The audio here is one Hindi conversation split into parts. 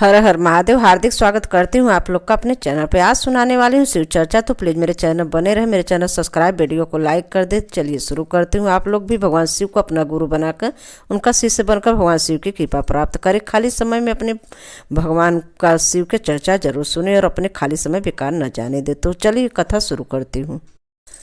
हर हर महादेव। हार्दिक स्वागत करती हूँ आप लोग का अपने चैनल पे। आज सुनाने वाली हूँ शिव चर्चा। तो प्लीज़ मेरे चैनल बने रहे, मेरे चैनल सब्सक्राइब, वीडियो को लाइक कर दे। चलिए शुरू करती हूँ। आप लोग भी भगवान शिव को अपना गुरु बनाकर, उनका शिष्य बनकर भगवान शिव की कृपा प्राप्त करें। खाली समय में अपने भगवान का, शिव के चर्चा जरूर सुने और अपने खाली समय बेकार न जाने दे। तो चलिए कथा शुरू करती हूँ।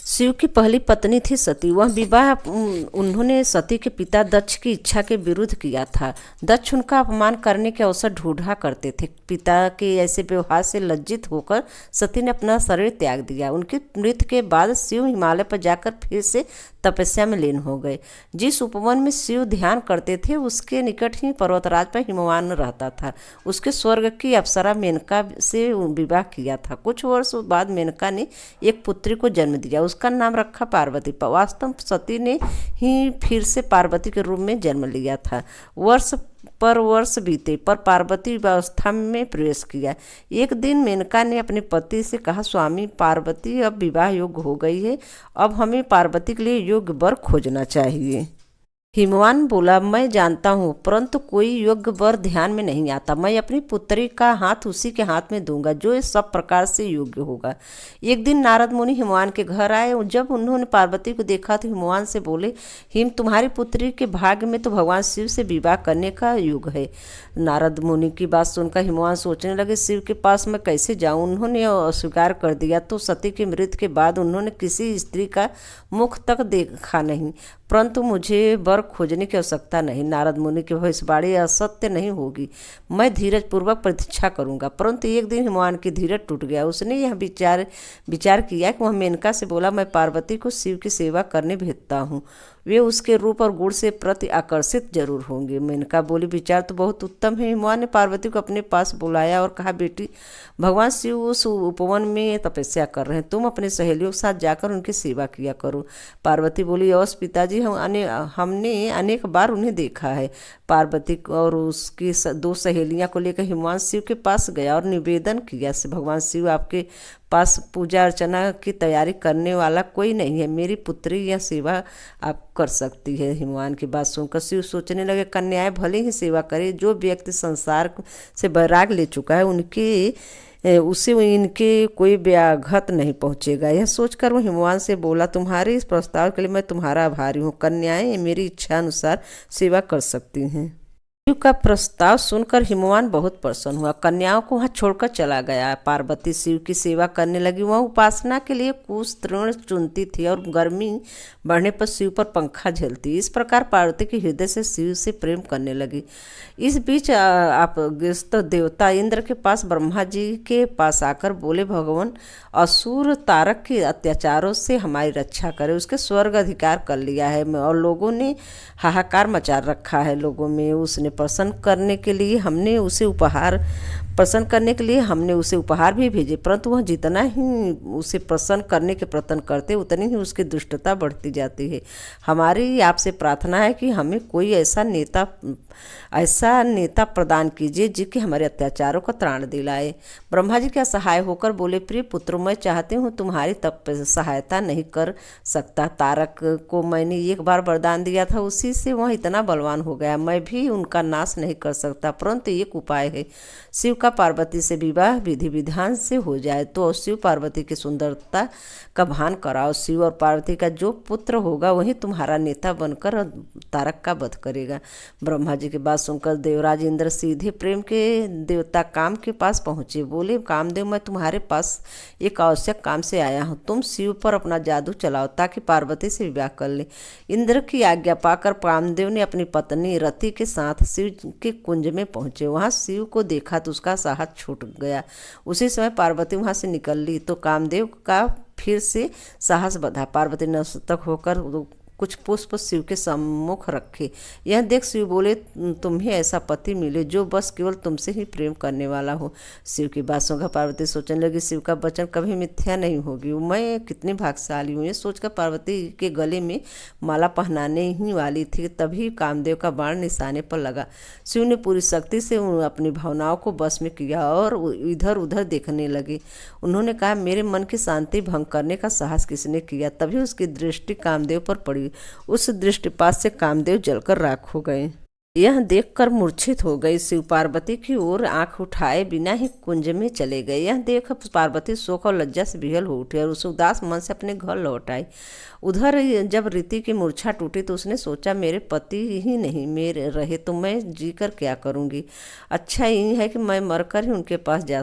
शिव की पहली पत्नी थी सती। वह विवाह उन्होंने सती के पिता दक्ष की इच्छा के विरुद्ध किया था। दक्ष उनका अपमान करने के अवसर ढूंढा करते थे। पिता के ऐसे व्यवहार से लज्जित होकर सती ने अपना शरीर त्याग दिया। उनकी मृत्यु के बाद शिव हिमालय पर जाकर फिर से तपस्या में लीन हो गए। जिस उपवन में शिव ध्यान करते थे उसके निकट ही पर्वतराज पर हिमवान रहता था। उसके स्वर्ग की अप्सरा मेनका से विवाह किया था। कुछ वर्ष बाद मेनका ने एक पुत्री को जन्म दिया। उसका नाम रखा पार्वती। वास्तव सती ने ही फिर से पार्वती के रूप में जन्म लिया था। वर्ष बीते पर पार्वती अवस्था में प्रवेश किया। एक दिन मेनका ने अपने पति से कहा, स्वामी, पार्वती अब विवाह योग्य हो गई है। अब हमें पार्वती के लिए योग्य वर खोजना चाहिए। हिमवान बोला, मैं जानता हूँ, परंतु कोई योग्य वर ध्यान में नहीं आता। मैं अपनी पुत्री का हाथ उसी के हाथ में दूंगा जो इस सब प्रकार से योग्य होगा। एक दिन नारद मुनि हिमवान के घर आए। जब उन्होंने पार्वती को देखा तो हिमवान से बोले, हिम, तुम्हारी पुत्री के भाग्य में तो भगवान शिव से विवाह करने का योग है। नारद मुनि की बात सुनकर हिमवान सोचने लगे, शिव के पास मैं कैसे जाऊँ। उन्होंने अस्वीकार कर दिया। तो सती की मृत्यु के बाद उन्होंने किसी स्त्री का मुख तक देखा नहीं। परंतु मुझे वर खोजने की आवश्यकता नहीं। नारद मुनि की भविष्यवाणी असत्य नहीं होगी। मैं धीरज पूर्वक प्रतीक्षा करूंगा। परंतु एक दिन हिमवान की धीरज टूट गया। उसने यह विचार किया कि वह मेनका से बोला, मैं पार्वती को शिव की सेवा करने भेजता हूँ। वे उसके रूप और गुण से प्रति आकर्षित जरूर होंगे। मेनका बोली, विचार तो बहुत उत्तम है। हिमवान ने पार्वती को अपने पास बुलाया और कहा, बेटी, भगवान शिव उस उपवन में तपस्या कर रहे हैं। तुम अपने सहेलियों के साथ जाकर उनकी सेवा किया करो। पार्वती बोली, अवश्य पिताजी, हमने अनेक बार उन्हें देखा है। पार्वती और उसकी दो सहेलियां को लेकर हिमवान शिव के पास गया और निवेदन किया, भगवान शिव, आपके पास पूजा अर्चना की तैयारी करने वाला कोई नहीं है। मेरी पुत्री यह सेवा आप कर सकती है। हिमवान की बात सुनकर शिव सोचने लगे, कन्याएं भले ही सेवा करे। जो व्यक्ति संसार से वैराग ले चुका है उसे इनके कोई व्याघात नहीं पहुंचेगा। यह सोचकर वो हिमवान से बोला, तुम्हारे इस प्रस्ताव के लिए मैं तुम्हारा आभारी हूँ। कन्याएं मेरी इच्छा अनुसार सेवा कर सकती हैं। शिव का प्रस्ताव सुनकर हिमवान बहुत प्रसन्न हुआ। कन्याओं को वहां छोड़कर चला गया। पार्वती शिव की सेवा करने लगी। वह उपासना के लिए कुश तृण चुनती थी और गर्मी बढ़ने पर शिव पर पंखा झेलती। इस प्रकार पार्वती के हृदय से शिव से प्रेम करने लगी। इस बीच आप देवता इंद्र के पास ब्रह्मा जी के पास आकर बोले, भगवान, असुर तारक के अत्याचारों से हमारी रक्षा करे। उसके स्वर्ग अधिकार कर लिया है और लोगों ने हाहाकार मचा रखा है लोगों में। उसने प्रसन्न करने के लिए हमने उसे उपहार भी भेजे, परंतु वह जितना ही उसे प्रसन्न करने के प्रयत्न करते उतनी ही उसकी दुष्टता बढ़ती जाती है। हमारी आपसे प्रार्थना है कि हमें कोई ऐसा नेता प्रदान कीजिए जिसके हमारे अत्याचारों का त्राण दिलाए। ब्रह्मा जी का सहाय होकर बोले, प्रिय पुत्र, मैं चाहती हूँ तुम्हारी तब सहायता नहीं कर सकता। तारक को मैंने एक बार वरदान दिया था, उसी से वह इतना बलवान हो गया। मैं भी उनका नाश नहीं कर सकता, परंतु एक उपाय है। शिव का पार्वती से विवाह विधि विधान से हो जाए तो शिव पार्वती की सुंदरता का भान कराओ। शिव और पार्वती का जो पुत्र होगा वही तुम्हारा नेता बनकर तारक का वध करेगा। ब्रह्मा जी की बात सुनकर देवराज इंद्र सीधे प्रेम के देवता काम के पास पहुंचे। बोले, कामदेव, मैं तुम्हारे पास एक आवश्यक काम से आया हूँ। तुम शिव पर अपना जादू चलाओ ताकि पार्वती से विवाह कर ले। इंद्र की आज्ञा पाकर कामदेव ने अपनी पत्नी रति के साथ शिव के कुंज में पहुंचे। वहां शिव को देखा तो उसका साहस छूट गया। उसी समय पार्वती वहां से निकल ली तो कामदेव का फिर से साहस बढ़ा। पार्वती नतमस्तक होकर कुछ पुष्प शिव के सम्मुख रखे। यह देख शिव बोले, तुम्हें ऐसा पति मिले जो बस केवल तुमसे ही प्रेम करने वाला हो। शिव की बात सुनकर पार्वती सोचने लगी, शिव का वचन कभी मिथ्या नहीं होगी। मैं कितनी भाग्यशाली हूँ। ये सोचकर पार्वती के गले में माला पहनाने ही वाली थी, तभी कामदेव का बाण निशाने पर लगा। शिव ने पूरी शक्ति से अपनी भावनाओं को बस में किया और इधर उधर देखने लगे। उन्होंने कहा, मेरे मन की शांति भंग करने का साहस किसने किया। तभी उसकी दृष्टि कामदेव पर पड़ी। उस दृष्टिपात से कामदेव जलकर राख हो गए। यह देखकर मूर्छित हो गई। शिव पार्वती की ओर आंख उठाए बिना ही कुंज में चले गए। यह देख पार्वती शोक और लज्जा से विह्वल हो उठी और उस उदास मन से अपने घर लौट आई। उधर जब रीति की मूर्छा टूटी तो उसने सोचा, मेरे पति ही नहीं मेरे रहे तो मैं जीकर क्या करूंगी। अच्छा यही है कि मैं मरकर ही उनके पास जा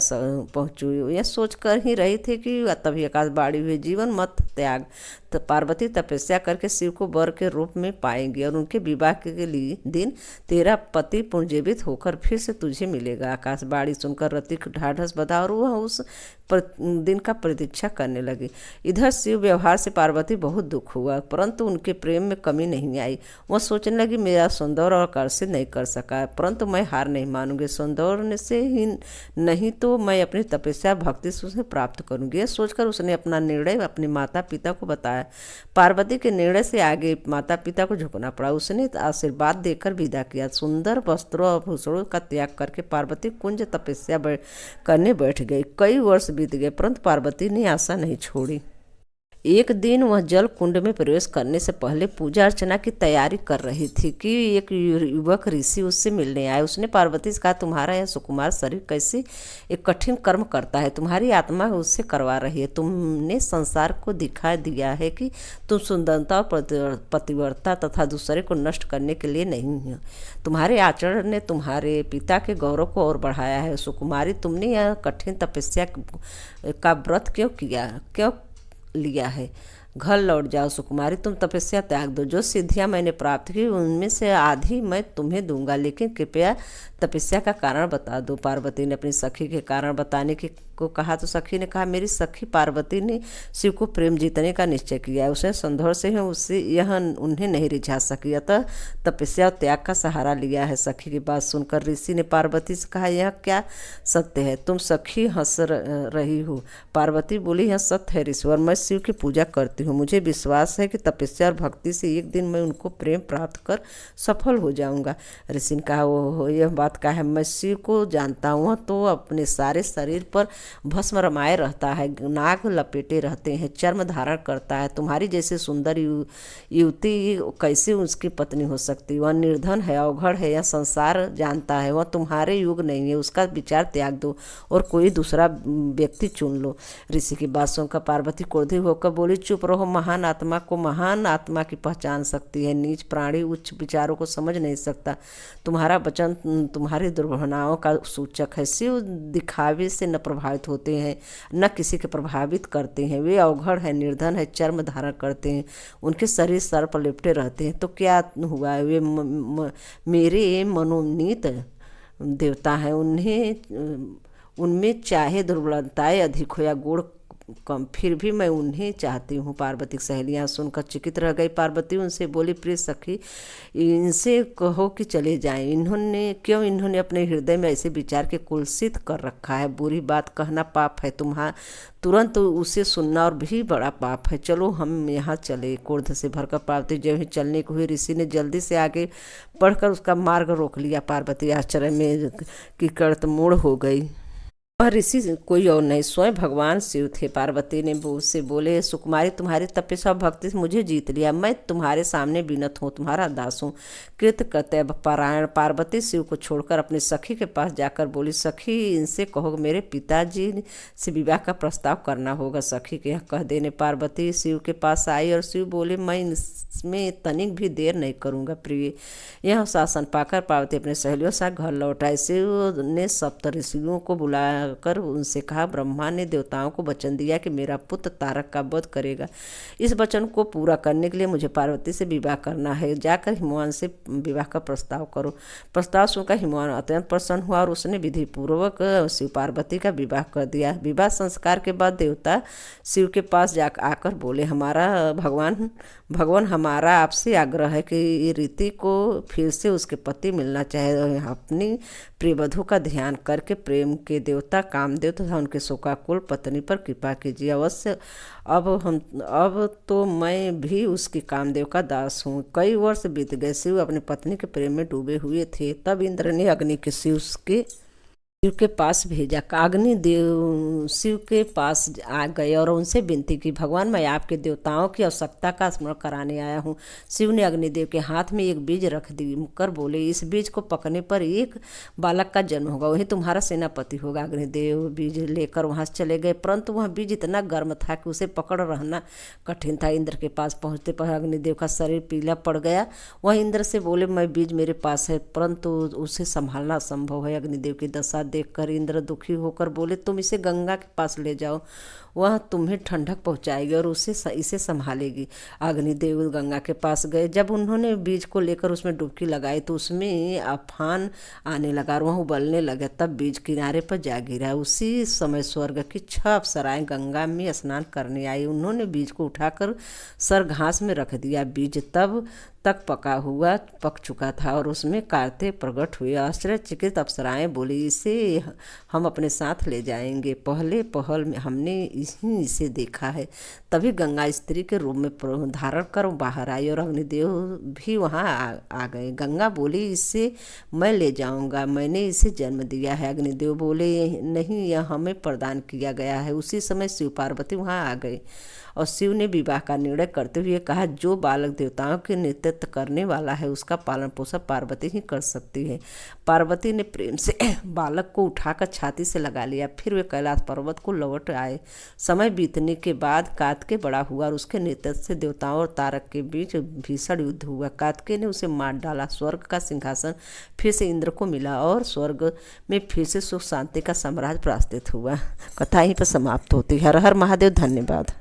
पहुंचू। यह सोचकर ही रही थी कि तभी आकाशवाणी हुई, जीवन मत त्याग। तो पार्वती तपस्या करके शिव को वर के रूप में पाएंगी और उनके विवाह के लिए दिन तेरा पति पुनर्जीवित होकर फिर से तुझे मिलेगा। आकाशवाणी सुनकर रति ढाढ़स बंधा और वह उस दिन का प्रतीक्षा करने लगी। इधर शिव व्यवहार से पार्वती बहुत दुख हुआ, परंतु उनके प्रेम में कमी नहीं आई। वह सोचने लगी, मेरा सौंदर्य और आकर्षित नहीं कर सका, परंतु मैं हार नहीं मानूंगी। सौंदर्य से ही नहीं तो मैं अपनी तपस्या भक्ति से उसे प्राप्त करूंगी। यह सोचकर उसने अपना निर्णय अपने माता पिता को बताया। पार्वती के निर्णय से आगे माता पिता को झुकना पड़ा। उसने आशीर्वाद देकर विदा किया। सुंदर वस्त्रों और भूषणों का त्याग करके पार्वती कुंज तपस्या करने बैठ गई। कई वर्ष बीत गए, परंतु पार्वती ने आशा नहीं छोड़ी। एक दिन वह जल कुंड में प्रवेश करने से पहले पूजा अर्चना की तैयारी कर रही थी कि एक युवक ऋषि उससे मिलने आए। उसने पार्वती से कहा, तुम्हारा यह सुकुमार शरीर कैसे एक कठिन कर्म करता है, तुम्हारी आत्मा उससे करवा रही है। तुमने संसार को दिखा दिया है कि तुम सुंदरता और पतिव्रता तथा दूसरे को नष्ट करने के लिए नहीं हो। तुम्हारे आचरण ने तुम्हारे पिता के गौरव को और बढ़ाया है। सुकुमारी, तुमने यह कठिन तपस्या का व्रत क्यों लिया है? घर लौट जाओ सुकुमारी, तुम तपस्या त्याग दो। जो सिद्धियां मैंने प्राप्त की उनमें से आधी मैं तुम्हें दूंगा, लेकिन कृपया तपस्या का कारण बता दो। पार्वती ने अपनी सखी के कारण बताने को कहा तो सखी ने कहा, मेरी सखी पार्वती ने शिव को प्रेम जीतने का निश्चय किया है। उसने संदेह से ही उससे यह उन्हें नहीं रिझा सकी, अतः तपस्या और त्याग का सहारा लिया है। सखी की बात सुनकर ऋषि ने पार्वती से कहा, यह क्या सत्य है? तुम सखी हंस रही हो। पार्वती बोली, यह सत्य है ऋषिवर, मैं शिव की पूजा करती हूँ। मुझे विश्वास है कि तपस्या और भक्ति से एक दिन मैं उनको प्रेम प्राप्त कर सफल हो जाऊंगा। ऋषि ने कहा, ओहो, यह बात का है, मैं शिव को जानता हूँ तो अपने सारे शरीर पर भस्म रमाए रहता है, नाग लपेटे रहते हैं, चर्म धारण करता है। तुम्हारी जैसे सुंदर युवती कैसे उसकी पत्नी हो सकती? वह निर्धन है, अवघड़ है, यह संसार जानता है। वह तुम्हारे युग नहीं है, उसका विचार त्याग दो और कोई दूसरा व्यक्ति चुन लो। ऋषि की बात सुनकर पार्वती क्रोधी होकर बोली, चुप रहो, महान आत्मा को महान आत्मा की पहचान सकती है, नीच प्राणी उच्च विचारों को समझ नहीं सकता। तुम्हारा वचन तुम्हारी दुर्भावनाओं का सूचक है। शिव दिखावे से न प्रभावित होते हैं, न किसी के प्रभावित करते हैं। वे अवघड़ है, निर्धन है, चर्म धारण करते हैं, उनके शरीर सर पर लिपटे रहते हैं। तो क्या हुआ? वे मेरे मनोनीत देवता हैं। उनमें चाहे दुर्बलताएं अधिक हो या गुण कम, फिर भी मैं उन्हें चाहती हूँ। पार्वती की सहेलियाँ सुनकर चकित रह गई। पार्वती उनसे बोली, प्रिय सखी, इनसे कहो कि चले जाएं। इन्होंने अपने हृदय में ऐसे विचार के कुलसित कर रखा है। बुरी बात कहना पाप है, तुम्हारा तुरंत उसे सुनना और भी बड़ा पाप है। चलो हम यहाँ चले। क्रोध से भरकर पार्वती जब ही चलने को हुई, ऋषि ने जल्दी से आगे बढ़कर उसका मार्ग रोक लिया। पार्वती आश्चर्य में की कर्तमूढ़ हो गई। वह ऋषि कोई और नहीं, स्वयं भगवान शिव थे। पार्वती ने उससे बोले, सुकुमारी, तुम्हारी तपस्या भक्ति से मुझे जीत लिया। मैं तुम्हारे सामने विनत हूँ, तुम्हारा दास हूँ, कृत कर्तव्य परायण। पार्वती शिव को छोड़कर अपनी सखी के पास जाकर बोली, सखी, इनसे कहो मेरे पिताजी से विवाह का प्रस्ताव करना होगा। सखी के कह देने पार्वती शिव के पास आई और शिव बोले, मैं इसमें तनिक भी देर नहीं करूँगा। प्रिय, यह शासन पाकर पार्वती अपने सहेलियों से घर लौट आई। शिव ने सप्त ऋषियों को बुलाया कर उनसे कहा, ब्रह्मा ने देवताओं को वचन दिया कि मेरा पुत्र तारक का वध करेगा। इस वचन को पूरा करने के लिए मुझे पार्वती से विवाह करना है। जाकर हिमवान से विवाह का प्रस्ताव करो। प्रस्ताव सुनकर हिमवान अत्यंत प्रसन्न हुआ और उसने विधि पूर्वक शिव पार्वती का विवाह कर दिया। विवाह संस्कार के बाद देवता शिव के पास आकर बोले, भगवान हमारा आपसे आग्रह है कि रीति को फिर से उसके पति मिलना चाहे। अपनी प्रियवधू का ध्यान करके प्रेम के देवता कामदेव तथा उनके शोकाकुल पत्नी पर कृपा कीजिए अवश्य। अब तो मैं भी उसके कामदेव का दास हूँ। कई वर्ष बीत गए। शिव अपनी पत्नी के प्रेम में डूबे हुए थे। तब इंद्र ने अग्नि के शिव के शिव के पास भेजा। अग्निदेव शिव के पास आ गए और उनसे विनती की, भगवान मैं आपके देवताओं की आवश्यकता का स्मरण कराने आया हूँ। शिव ने अग्निदेव के हाथ में एक बीज रख दी कर बोले, इस बीज को पकने पर एक बालक का जन्म होगा, वही तुम्हारा सेनापति होगा। अग्निदेव बीज लेकर वहाँ से चले गए, परंतु वह बीज इतना गर्म था कि उसे पकड़ रहना कठिन था। इंद्र के पास पहुँचते पर अग्निदेव का शरीर पीला पड़ गया। वह इंद्र से बोले, मैं बीज मेरे पास है परंतु उसे संभालना असंभव है। अग्निदेव की दशा देखकर इंद्र दुखी होकर बोले, तुम इसे गंगा के पास ले जाओ, वह तुम्हें ठंडक पहुंचाएगी और इसे संभालेगी। अग्निदेव गंगा के पास गए। जब उन्होंने बीज को लेकर उसमें डुबकी लगाई तो उसमें अफान आने लगा और वह उबलने लगा। तब बीज किनारे पर जा गिरा। उसी समय स्वर्ग की 6 अप्सराएं गंगा में स्नान करने आई। उन्होंने बीज को उठाकर सर घास में रख दिया। बीज तब तक पक चुका था और उसमें कार्तिक प्रकट हुए। आश्चर्यचकित अप्सराएं बोली, इसे हम अपने साथ ले जाएंगे, पहले पहल में हमने इसे देखा है। तभी गंगा स्त्री के रूप में धारण कर बाहर आई और अग्निदेव भी वहाँ आ गए। गंगा बोली, इसे मैं ले जाऊंगा, मैंने इसे जन्म दिया है। अग्निदेव बोले, नहीं, यह हमें प्रदान किया गया है। उसी समय शिव पार्वती वहाँ आ गए और शिव ने विवाह का निर्णय करते हुए कहा, जो बालक देवताओं के नेतृत्व करने वाला है उसका पालन पोषण पार्वती ही कर सकती है। पार्वती ने प्रेम से बालक को उठाकर छाती से लगा लिया। फिर वे कैलाश पर्वत को लौट आए। समय बीतने के बाद कार्तिकेय बड़ा हुआ और उसके नेतृत्व से देवताओं और तारक के बीच भीषण युद्ध हुआ। कार्तिकेय ने उसे मार डाला। स्वर्ग का सिंहासन फिर से इंद्र को मिला और स्वर्ग में फिर से सुख शांति का साम्राज्य प्रतिष्ठित हुआ। कथा यहीं पर समाप्त होती है। हर हर महादेव। धन्यवाद।